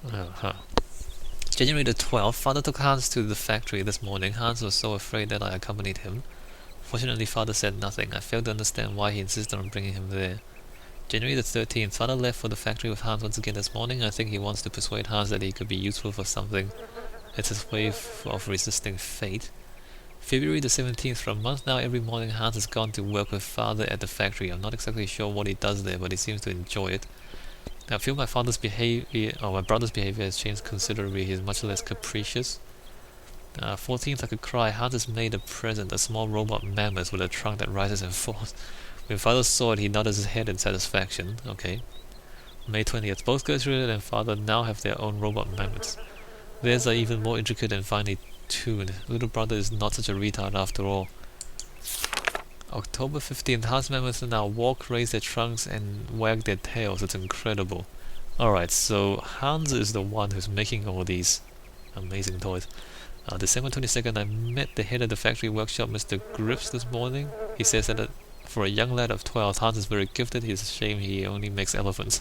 Uh-huh. January the 12th, father took Hans to the factory this morning. Hans was so afraid that I accompanied him. Fortunately, father said nothing. I failed to understand why he insisted on bringing him there. January the 13th, father left for the factory with Hans once again this morning. I think he wants to persuade Hans that he could be useful for something. It's his way of resisting fate. February the 17th, for a month now, every morning Hans has gone to work with father at the factory. I'm not exactly sure what he does there, but he seems to enjoy it. I feel my father's behavior, or my brother's behavior has changed considerably. He's much less capricious. 14th, I could cry. Hans has made a present, a small robot mammoth with a trunk that rises and falls. When father saw it, he nodded his head in satisfaction. Okay. May 20th, both Gertrude and father now have their own robot mammoths. Theirs are even more intricate and finely tuned. Little brother is not such a retard after all. October 15th, Hans mammoths now walk, raise their trunks, and wag their tails. It's incredible. Alright, so Hans is the one who's making all these amazing toys. December 22nd, I met the head of the factory workshop, Mr. Grips, this morning. He says that for a young lad of 12, Hans is very gifted. He's ashamed he only makes elephants.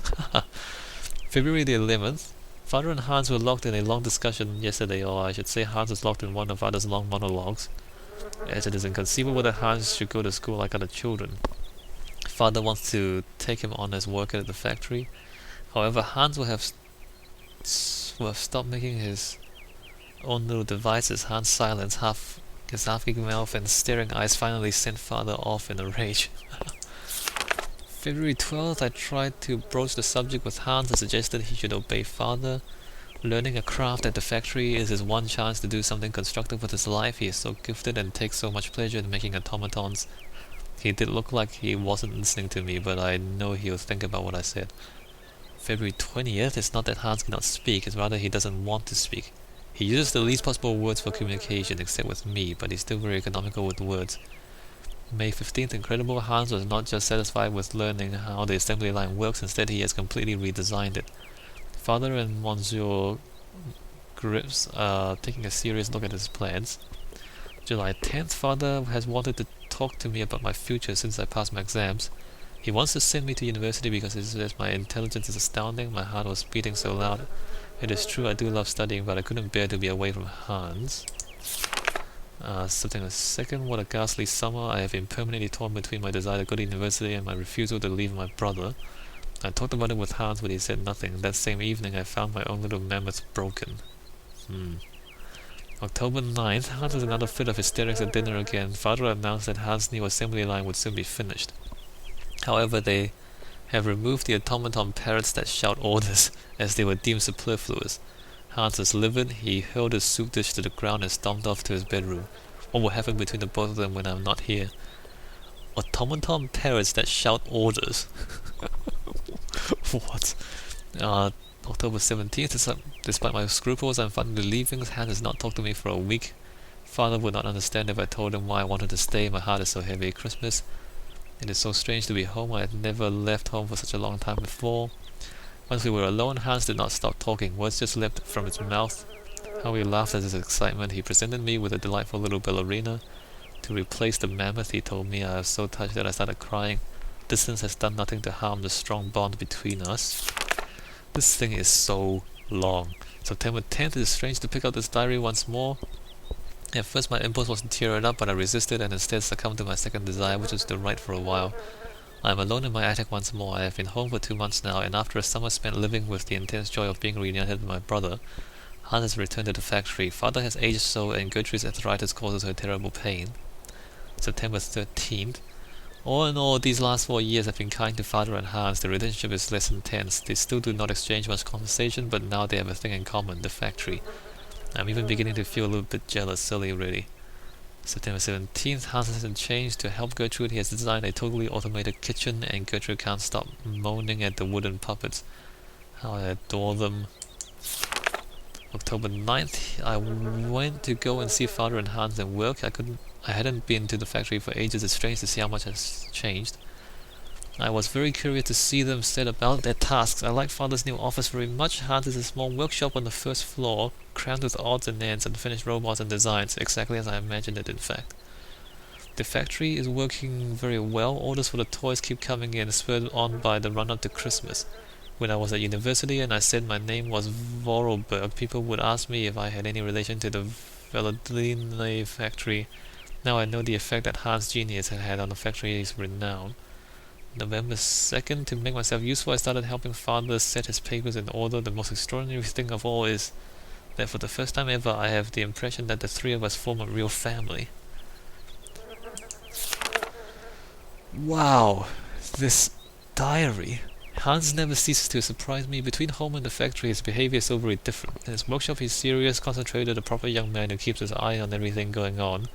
February the 11th, father and Hans were locked in a long discussion yesterday, or I should say Hans was locked in one of father's long monologues, as it is inconceivable that Hans should go to school like other children. Father wants to take him on as worker at the factory. However, Hans will have stopped making his own little devices. Hans' silence, his half-gaping mouth and staring eyes finally sent father off in a rage. February 12th, I tried to broach the subject with Hans and suggested he should obey father. Learning a craft at the factory is his one chance to do something constructive with his life. He is so gifted and takes so much pleasure in making automatons. He did look like he wasn't listening to me, but I know he'll think about what I said. February 20th, it's not that Hans cannot speak, it's rather he doesn't want to speak. He uses the least possible words for communication, except with me, but he's still very economical with words. May 15th, incredible. Hans was not just satisfied with learning how the assembly line works, instead he has completely redesigned it. Father and Monsieur Grips are taking a serious look at his plans. July 10th, father has wanted to talk to me about my future since I passed my exams. He wants to send me to university because he says my intelligence is astounding. My heart was beating so loud. It is true I do love studying, but I couldn't bear to be away from Hans. September 2nd, what a ghastly summer. I have been permanently torn between my desire to go to university and my refusal to leave my brother. I talked about it with Hans, but he said nothing. That same evening I found my own little mammoth broken. October 9th, Hans has another fit of hysterics at dinner again. Father announced that Hans' new assembly line would soon be finished. However, they have removed the automaton parrots that shout orders, as they were deemed superfluous. Hans is livid. He hurled his soup dish to the ground and stomped off to his bedroom. What will happen between the both of them when I'm not here? Automaton parrots that shout orders. What? October 17th, despite my scruples, I'm finally leaving. Hans has not talked to me for a week. Father would not understand if I told him why I wanted to stay. My heart is so heavy. Christmas. It is so strange to be home. I had never left home for such a long time before. Once we were alone, Hans did not stop talking. Words just leapt from his mouth. How he laughed at his excitement. He presented me with a delightful little ballerina to replace the mammoth. He told me. I was so touched that I started crying. Distance has done nothing to harm the strong bond between us. This thing is so long. September 10th, it is strange to pick up this diary once more. At first my impulse was to tear it up, but I resisted and instead succumbed to my second desire, which was to write for a while. I am alone in my attic once more. I have been home for 2 months now, and after a summer spent living with the intense joy of being reunited with my brother, Hans has returned to the factory. Father has aged so, and Gertrude's arthritis causes her terrible pain. September 13th. All in all, these last 4 years have been kind to father and Hans. The relationship is less intense. They still do not exchange much conversation, but now they have a thing in common, the factory. I'm even beginning to feel a little bit jealous, silly really. September 17th, Hans hasn't changed. To help Gertrude, he has designed a totally automated kitchen, and Gertrude can't stop moaning at the wooden puppets. How I adore them. October 9th, I went to go and see father and Hans at work. I hadn't been to the factory for ages. It's strange to see how much has changed. I was very curious to see them set about their tasks. I like father's new office very much. Hans is a small workshop on the first floor, crammed with odds and ends, unfinished robots and designs, exactly as I imagined it in fact. The factory is working very well. Orders for the toys keep coming in, spurred on by the run-up to Christmas. When I was at university and I said my name was Vorarlberg, people would ask me if I had any relation to the Velodline factory. Now I know the effect that Hans' genius had had on the factory's renown. November 2nd, to make myself useful, I started helping father set his papers in order. The most extraordinary thing of all is that for the first time ever, I have the impression that the three of us form a real family. Wow, this diary. Hans never ceases to surprise me. Between home and the factory, his behavior is so very different. In his workshop, he's serious, concentrated, a proper young man who keeps his eye on everything going on,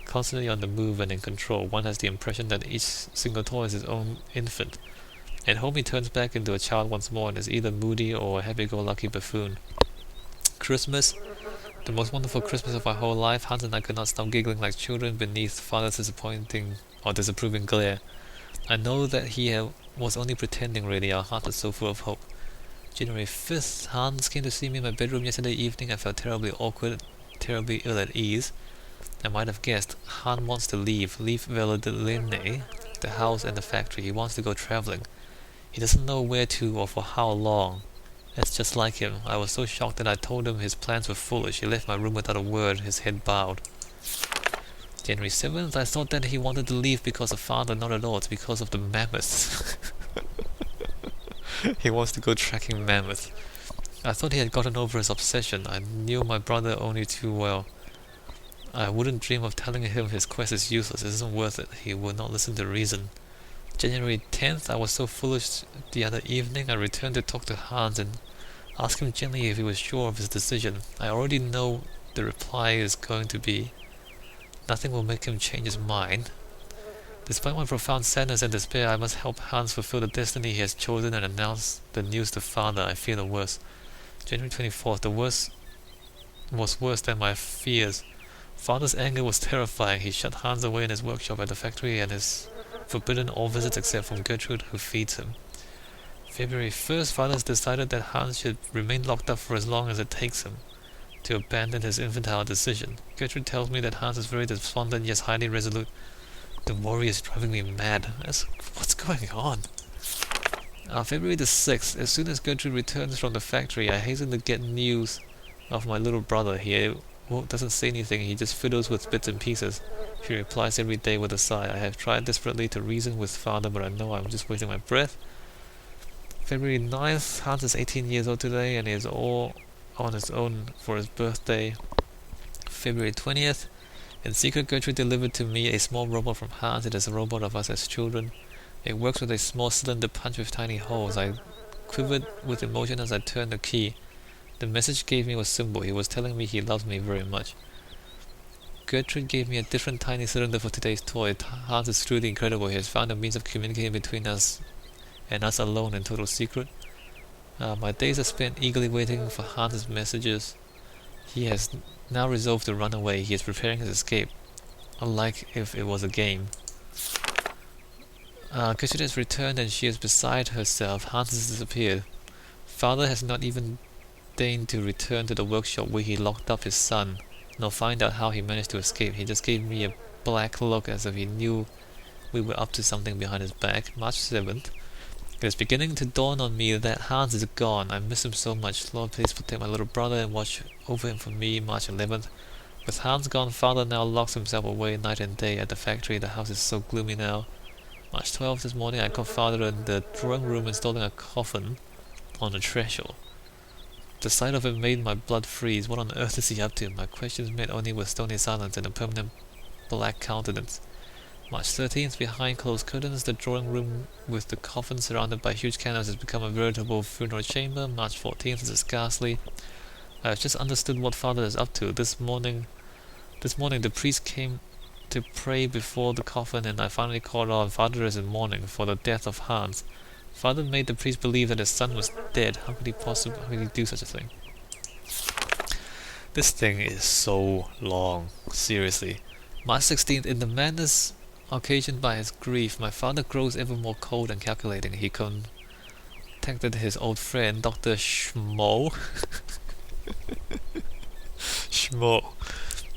constantly on the move and in control. One has the impression that each single toy is his own infant. At home, he turns back into a child once more and is either moody or a happy-go-lucky buffoon. Christmas, the most wonderful Christmas of my whole life. Hans and I could not stop giggling like children beneath father's disapproving glare. I know that he was only pretending really. Our heart is so full of hope. January 5th, Hans came to see me in my bedroom yesterday evening. I felt terribly awkward, terribly ill at ease. I might have guessed. Hans wants to leave Velodline, the house and the factory. He wants to go traveling. He doesn't know where to or for how long. That's just like him. I was so shocked that I told him his plans were foolish. He left my room without a word, his head bowed. January 7th, I thought that he wanted to leave because of father. Not at all, it's because of the mammoths. He wants to go tracking mammoths. I thought he had gotten over his obsession. I knew my brother only too well. I wouldn't dream of telling him his quest is useless. It isn't worth it. He would not listen to reason. January 10th, I was so foolish the other evening. I returned to talk to Hans and ask him gently if he was sure of his decision. I already know the reply is going to be, nothing will make him change his mind. Despite my profound sadness and despair, I must help Hans fulfill the destiny he has chosen and announce the news to father. I fear the worst. January 24th, the worst was worse than my fears. Father's anger was terrifying. He shut Hans away in his workshop at the factory and has forbidden all visits except from Gertrude, who feeds him. February 1st, father has decided that Hans should remain locked up for as long as it takes him to abandon his infantile decision. Gertrude tells me that Hans is very despondent, yet highly resolute. The worry is driving me mad. What's going on? February the 6th, as soon as Gertrude returns from the factory, I hasten to get news of my little brother. He doesn't say anything, he just fiddles with bits and pieces. She replies every day with a sigh. I have tried desperately to reason with father, but I know I'm just wasting my breath. February 9th, Hans is 18 years old today and is all on his own for his birthday. February 20th, in secret, Gertrude delivered to me a small robot from Hans. It is a robot of us as children. It works with a small cylinder punched with tiny holes. I quivered with emotion as I turned the key. The message gave me was simple. He was telling me he loves me very much. Gertrude gave me a different tiny cylinder for today's toy. Hans is truly incredible. He has found a means of communicating between us and us alone in total secret. My days are spent eagerly waiting for Hans' messages. He has now resolved to run away. He is preparing his escape, unlike if it was a game. Gertrude has returned and she is beside herself. Hans has disappeared. Father has not even deigned to return to the workshop where he locked up his son, nor find out how he managed to escape. He just gave me a black look as if he knew we were up to something behind his back. March 7th. It is beginning to dawn on me that Hans is gone. I miss him so much. Lord, please protect my little brother and watch over him for me. March 11th. With Hans gone, father now locks himself away night and day at the factory. The house is so gloomy now. March 12th, this morning I caught father in the drawing room installing a coffin on the threshold. The sight of it made my blood freeze. What on earth is he up to? My questions met only with stony silence and a permanent black countenance. March 13th, behind closed curtains, the drawing room with the coffin surrounded by huge candles has become a veritable funeral chamber. March 14th is ghastly. I have just understood what father is up to. This morning the priest came to pray before the coffin and I finally caught on. Father is in mourning for the death of Hans. Father made the priest believe that his son was dead. How could he do such a thing? This thing is so long. Seriously. March 16th, in the madness occasioned by his grief, my father grows ever more cold and calculating. He contacted his old friend, Dr. Schmo,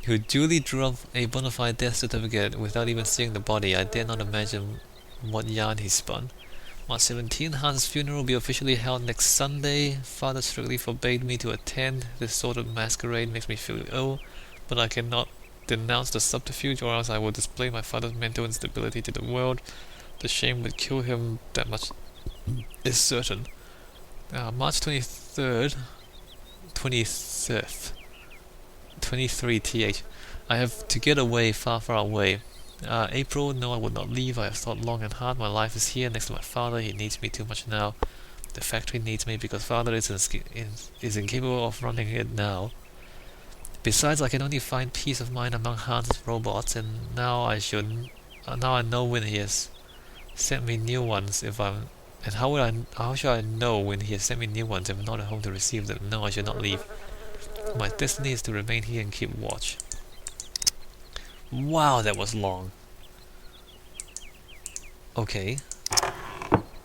who duly drew up a bona fide death certificate without even seeing the body. I dare not imagine what yarn he spun. March 17th, Hans' funeral will be officially held next Sunday. Father strictly forbade me to attend. This sort of masquerade makes me feel ill, but I cannot denounce the subterfuge, or else I will display my father's mental instability to the world. The shame would kill him, that much is certain. March 23rd, 25th, 23th. I have to get away, far, far away. April, no, I would not leave. I have thought long and hard. My life is here next to my father. He needs me too much now. The factory needs me because father is incapable of running it now. Besides, I can only find peace of mind among Hans' robots, and now I know when he has sent me new ones. How should I know when he has sent me new ones if I'm not at home to receive them? No, I should not leave. My destiny is to remain here and keep watch. Wow, that was long. Okay,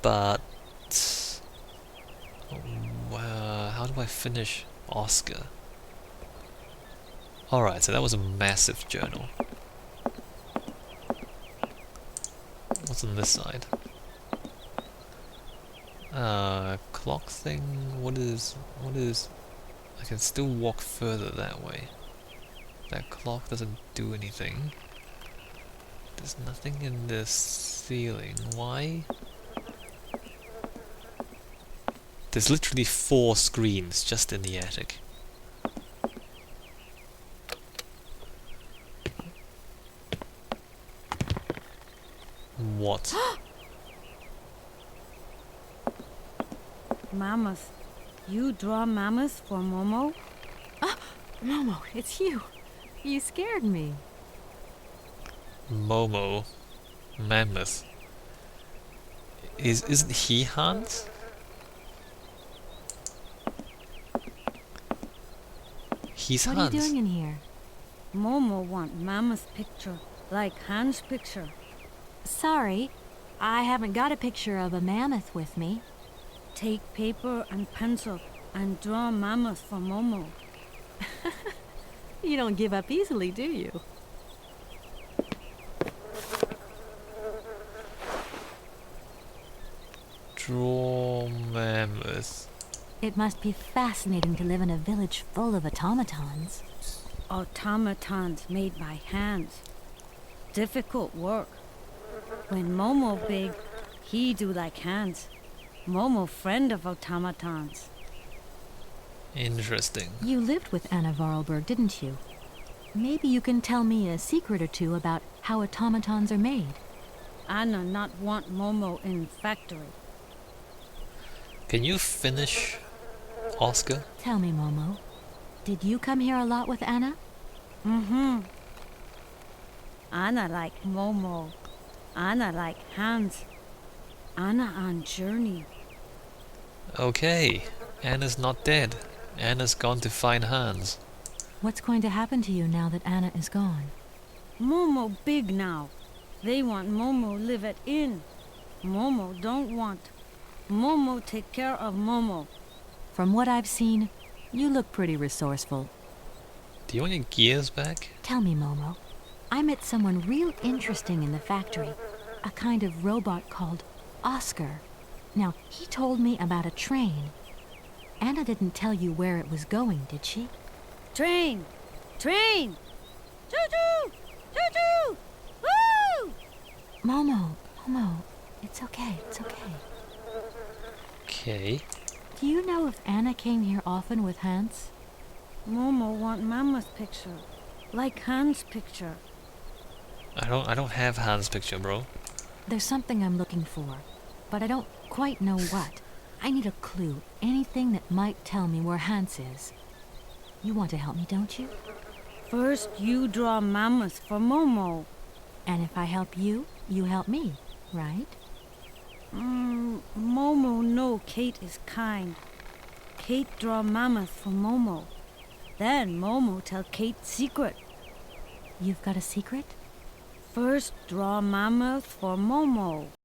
but how do I finish Oscar? Alright, so that was a massive journal. What's on this side? Clock thing? What is... I can still walk further that way. That clock doesn't do anything. There's nothing in the ceiling. Why? There's literally 4 screens just in the attic. What? Mammoth. You draw mammoths for Momo? Ah, Momo, it's you. You scared me. Momo. Mammoth. Isn't he Hans? He's What Hans. are you doing in here? Momo want mammoth picture, like Hans' picture. Sorry, I haven't got a picture of a mammoth with me. Take paper and pencil and draw mammoth for Momo. You don't give up easily, do you? Draw mammoth. It must be fascinating to live in a village full of automatons. Automatons made by hands. Difficult work. When Momo big, he do like hands. Momo friend of automatons. Interesting. You lived with Anna Varlberg, didn't you? Maybe you can tell me a secret or two about how automatons are made. Anna not want Momo in factory. Can you finish Oscar? Tell me, Momo, did you come here a lot with Anna? Mm-hmm. Anna like Momo. Anna like Hans. Anna on journey. Okay. Anna's not dead. Anna's gone to find Hans. What's going to happen to you now that Anna is gone? Momo big now. They want Momo live at inn. Momo don't want. Momo take care of Momo. From what I've seen, you look pretty resourceful. Do you want your gears back? Tell me, Momo, I met someone real interesting in the factory. A kind of robot called Oscar. Now, he told me about a train. Anna didn't tell you where it was going, did she? Train! Train! Choo-choo! Choo-choo! Woo! Momo, it's okay. Okay. Do you know if Anna came here often with Hans? Momo want Mama's picture. Like Hans' picture. I don't have Hans' picture, bro. There's something I'm looking for, but I don't quite know what. I need a clue, anything that might tell me where Hans is. You want to help me, don't you? First, you draw Mama's for Momo. And if I help you, you help me, right? Momo know Kate is kind. Kate draw Mama's for Momo. Then Momo tell Kate secret. You've got a secret? First, draw Mama's for Momo.